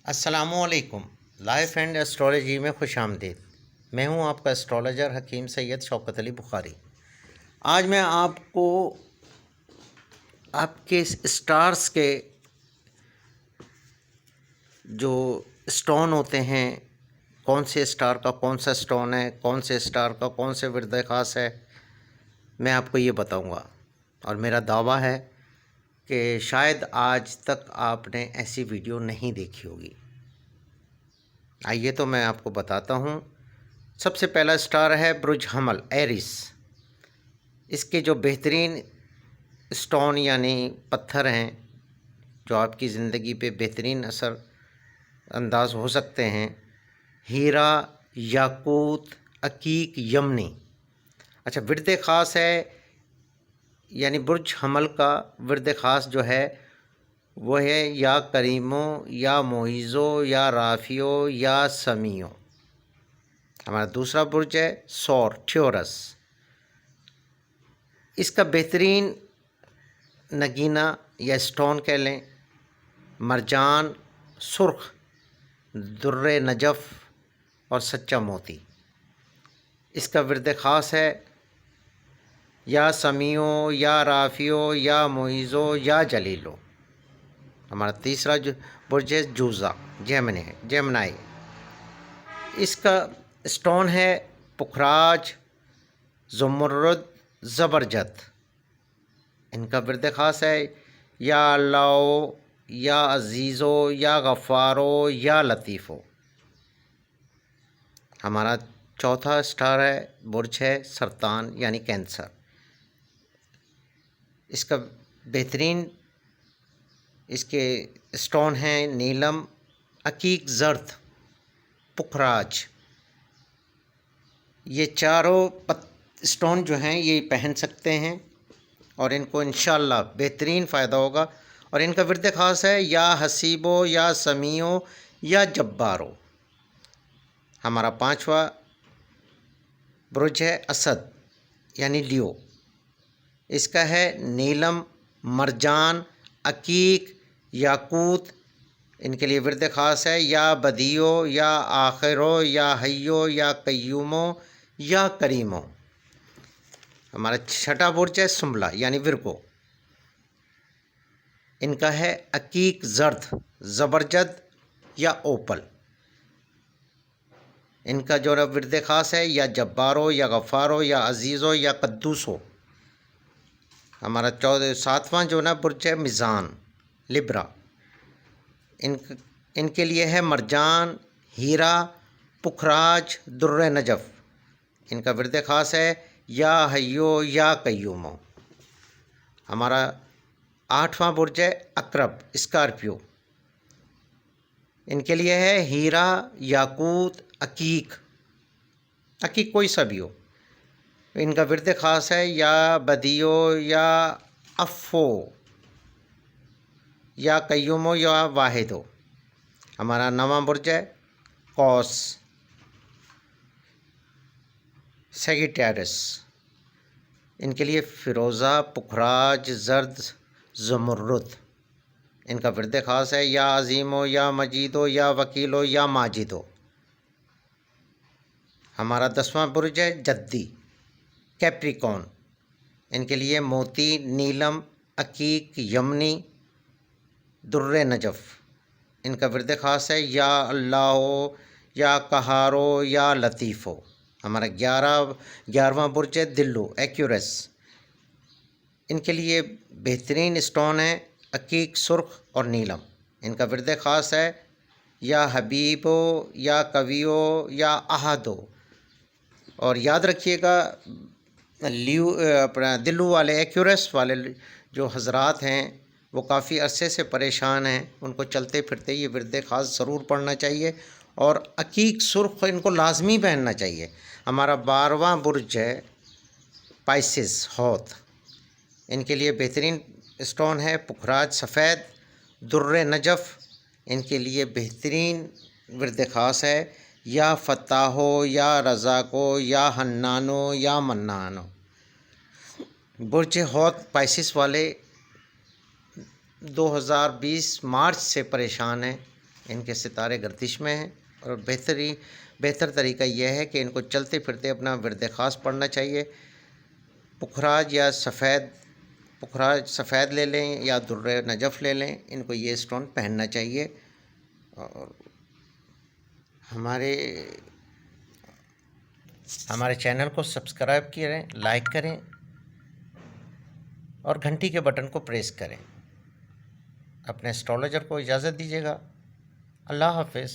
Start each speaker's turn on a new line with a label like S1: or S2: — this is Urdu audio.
S1: السلام علیکم۔ لائف اینڈ اسٹرالوجی میں خوش آمدید۔ میں ہوں آپ کا اسٹرالوجر حکیم سید شوکت علی بخاری۔ آج میں آپ کو آپ کے اسٹارز کے جو اسٹون ہوتے ہیں، کون سے اسٹار کا کون سا اسٹون ہے، کون سے اسٹار کا کون سے ورد خاص ہے، میں آپ کو یہ بتاؤں گا۔ اور میرا دعویٰ ہے کہ شاید آج تک آپ نے ایسی ویڈیو نہیں دیکھی ہوگی۔ آئیے تو میں آپ کو بتاتا ہوں۔ سب سے پہلا اسٹار ہے برج حمل، ایریس۔ اس کے جو بہترین اسٹون یعنی پتھر ہیں جو آپ کی زندگی پہ بہترین اثر انداز ہو سکتے ہیں، ہیرا، یاقوت، عقیق، یمنی۔ اچھا، ورد خاص ہے، یعنی برج حمل کا ورد خاص جو ہے وہ ہے یا کریمو، یا معیزو، یا رافیو، یا سمیو۔ ہمارا دوسرا برج ہے سور، ٹھیورس۔ اس کا بہترین نگینہ یا اسٹون کہہ لیں، مرجان، سرخ، در نجف اور سچا موتی۔ اس کا ورد خاص ہے یا سمیو، یا رافیو، یا معیزو، یا جلیلو۔ ہمارا تیسرا جو برج ہے جوزا، جیمنائی۔ اس کا اسٹون ہے پکھراج، زمرد، زبرجد۔ ان کا ورد خاص ہے یا اللہ، یا عزیزو، یا غفارو، یا لطیفو۔ ہمارا چوتھا اسٹار ہے، برج ہے سرطان یعنی کینسر۔ اس کا بہترین اس کے اسٹون ہیں نیلم، عقیق، زرد، پکھراج۔ یہ چاروں اسٹون جو ہیں یہ پہن سکتے ہیں اور ان کو انشاءاللہ بہترین فائدہ ہوگا۔ اور ان کا ورد خاص ہے یا حسیبو، یا سمیو، یا جبارو۔ ہمارا پانچواں برج ہے اسد یعنی لیو۔ اس کا ہے نیلم، مرجان، عقیق، یاقوت۔ ان کے لیے ورد خاص ہے یا بدیو، یا آخرو، یا حیو، یا قیومو، یا کریمو۔ ہمارا چھٹا برج ہے سنبلہ یعنی ورگو۔ ان کا ہے عقیق، زرد، زبرجد، یا اوپل۔ ان کا جو ورد خاص ہے یا جبارو، یا غفارو، یا عزیزو، یا قدوسو۔ ہمارا ساتواں جو نا برج ہے میزان، لبرا۔ ان کے لیے ہے مرجان، ہیرا، پکھراج، در نجف۔ ان کا ورد خاص ہے یا حیو، یا قیومو۔ ہمارا آٹھواں برج ہے عقرب، اسکارپیو۔ ان کے لیے ہے ہیرا، یاقوت، عقیق کوئی سا بھی ہو۔ ان کا ورد خاص ہے یا بدیو، یا افو، یا قیومو، یا واحدو۔ ہمارا نواں برج ہے قوس، سیگیٹیرس۔ ان کے لیے فیروزہ، پکھراج، زرد، زمرد۔ ان کا ورد خاص ہے یا عظیمو، یا مجیدو، یا وکیلو، یا ماجدو۔ ہمارا 10واں برج ہے جدی، کیپریکون۔ ان کے لیے موتی، نیلم، عقیق، یمنی، در نجف۔ ان کا ورد خاص ہے یا اللہ، یا قہارو، یا لطیفو۔ ہمارا 11واں برج ہے دلو، ایکیورس۔ ان کے لیے بہترین اسٹون ہے عقیق، سرخ اور نیلم۔ ان کا ورد خاص ہے یا حبیبو، یا کویو، یا احدو۔ اور یاد رکھیے گا دلو والے، ایکیورس والے جو حضرات ہیں وہ کافی عرصے سے پریشان ہیں، ان کو چلتے پھرتے یہ ورد خاص ضرور پڑھنا چاہیے، اور عقیق، سرخ ان کو لازمی پہننا چاہیے۔ ہمارا 12واں برج ہے پائسس، حوت۔ ان کے لیے بہترین اسٹون ہے پکھراج، سفید، در نجف۔ ان کے لیے بہترین ورد خاص ہے یا فتاحو، یا رزاقو، یا حنانو، یا منانو۔ برج حوت پائسس والے 2020 مارچ سے پریشان ہیں، ان کے ستارے گردش میں ہیں، اور بہتر طریقہ یہ ہے کہ ان کو چلتے پھرتے اپنا ورد خاص پڑھنا چاہیے۔ پکھراج یا سفید لے لیں یا در نجف لے لیں، ان کو یہ اسٹون پہننا چاہیے۔ اور ہمارے چینل کو سبسکرائب کریں، لائک کریں اور گھنٹی کے بٹن کو پریس کریں۔ اپنے اسٹرالوجر کو اجازت دیجیے گا۔ اللہ حافظ۔